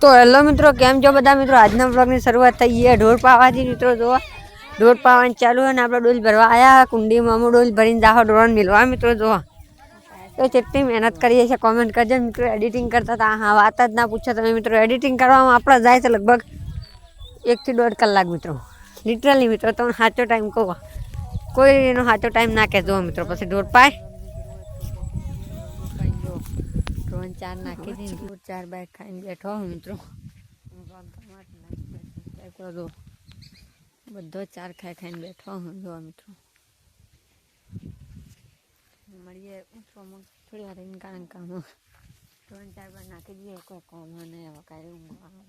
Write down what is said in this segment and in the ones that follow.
તો હેલો મિત્રો, કેમ છો બધા મિત્રો? આજના બ્લોગની શરૂઆત થઈ છે ઢોર પાવાથી મિત્રો. જો ઢોર પાવાનું ચાલુ હોય ને આપણે ડોલ ભરવા આવ્યા. કુંડીમાં અમુક ડોલ ભરીને જાહો ઢોરણ મિલવા મિત્રો. જો તો જેટલી મહેનત કરીએ છીએ કોમેન્ટ કરજો મિત્રો. એડિટિંગ કરતા હતા, હા વાત જ ના પૂછો તમે મિત્રો. એડિટિંગ કરવામાં આપણે જાય છે લગભગ 1 થી 1.5 કલાક મિત્રો. લિટરલી મિત્રો, તમને સાચો ટાઈમ કહો, કોઈ એનો સાચો ટાઈમ ના કહેજો મિત્રો. પછી ઢોર પાય ત્રણ ચાર નાખી દઈને 4 બાઈક ખાઈને બેઠો મિત્રો. બધો 4 ખાઈને બેઠો જો મિત્રો. મળીએ થોડી વાર કારણ કામ 3-4 બાર નાખી દઈએ. કોઈ કોમ નહીં હવે કાલે ઊંઘવાનું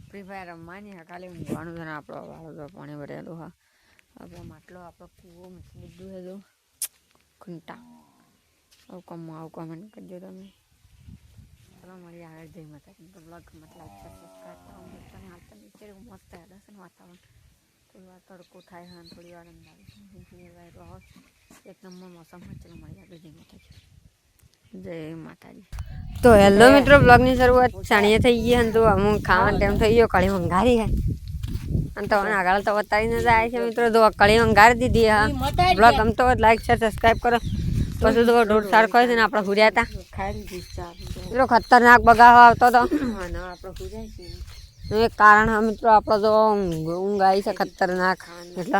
ફ્રી ફાયર રમવાની હા. કાલે ઊંઘવાનું છે ને આપણો વાળો પાણી ભરેલું હા. આપણો માટલો આપણો કૂવો બધું છે જો ખૂંટા. આવું કોમેન્ટ કરજો તમે. ચલો મળીએ આગળ જઈ માતા બ્લોગ મતલબ સબસ્ક્રાઈબ કરો મિત્રો. હાલ તો નીચે મસ્ત હેડે છે ને વાતાવરણ. થોડી વાર તડકો થાય છે અને થોડી વાર અંધારું. એક નંબર મોસમમાં. ચલો મળીએ આગળ જઈ માતાજી. જય માતાજી. તો હેલો મિત્રો, બ્લોગની શરૂઆત સાણીએ થઈ ગઈ અને તો અમુક ખાવાનો ટાઈમ થઈ ગયો. કળી મંગારી હે અને તો આગળ તો બતાવીને જાય છે મિત્રો. તો કળી મંગારી દીધી હા. બ્લોગ ગમતો હોય લાઈક શેર સબસ્ક્રાઈબ કરો. પછી તો ઢોર સારખો છે ને આપણે હુર્યા હતા મિત્રો. ખતરનાક બગાવો આવતો હતો. એક કારણ હા મિત્રો, આપણો તો ઊંઘ આવી છે ખતરનાક. એટલે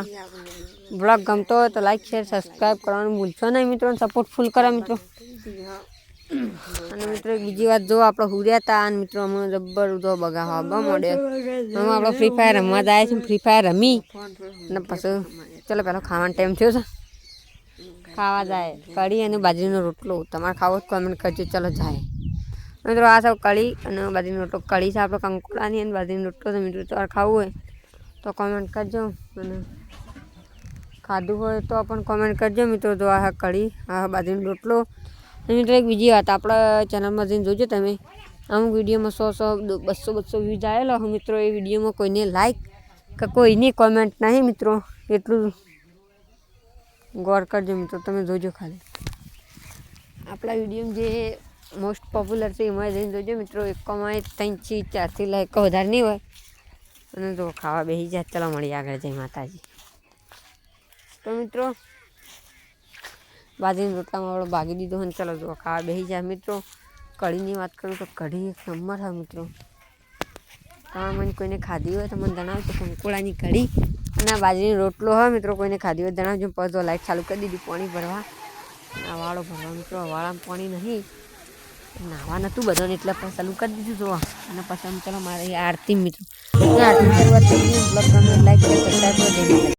બ્લોગ ગમતો હોય તો લાઈક શેર સબસ્ક્રાઈબ કરવાનું ભૂલશો નહીં મિત્રો. સપોર્ટ ફૂલ કરો મિત્રો. અને મિત્રો બીજી વાત, જો આપણે હુર્યા હતા અને મિત્રો અમે જબ્બર જો બગાવો આવવા મળે. હવે આપણે ફ્રી ફાયર રમવા જાય છે. ફ્રી ફાયર રમી અને પછી ચલો પેલો ખાવાનો ટાઈમ થયો છે. ખાવા જાય કઢી અને બાજરીનો રોટલો. તમારે ખાવો જ કોમેન્ટ કરજો. ચલો જાય મિત્રો. આ સૌ કઢી અને બાજરીનો રોટલો. કઢી છે આપણે કંકોડાની અને બાજરીનો રોટલો છે મિત્રો. તમારે ખાવું હોય તો કોમેન્ટ કરજો અને ખાધું હોય તો પણ કોમેન્ટ કરજો મિત્રો. તો આ કઢી, આ બાજરીનો રોટલો. મિત્રો એક બીજી વાત, આપણા ચેનલમાં જઈને જોજો તમે. અમુક વિડીયોમાં 100 200 વ્યૂઝ આવેલો મિત્રો. એ વિડીયોમાં કોઈને લાઈક કે કોઈની કોમેન્ટ નહીં મિત્રો. એટલું ગોર કરજો મિત્રો. તમે જોજો ખાલી આપણા વિડીયો જે મોસ્ટ પોપ્યુલર છે એમાં જઈને જોજો મિત્રો. એકમાં 3 થી 4 લાઈક વધારે નહીં હોય. અને તો ખાવા બેસી જાય. ચલો મળીએ આગળ જઈ માતાજી. તો મિત્રો બાજરીના રોટલામાં આપણે ભાગી દીધો અને ચલો જો ખાવા બેસી જાય મિત્રો. કઢીની વાત કરું તો કઢી એક નંબર હા મિત્રો. તમે મને કોઈને ખાધી હોય તો મને જણાવજો. કંકોડાની કઢી અને આ બાજરીનો રોટલો હોય મિત્રો. કોઈને ખાધી હોય જણાવજો. પછી તો લાઈટ ચાલુ કરી દીધી પાણી ભરવા. આ વાળો ભરવા મિત્રો. વાળામાં પાણી નહીં, નાવા નહોતું બધાને એટલે પછી ચાલુ કરી દીધું જો. અને પછી ચલો મારે આરતી મિત્રો. આરતી શરૂઆત થઈ ગઈ. બ્લોગ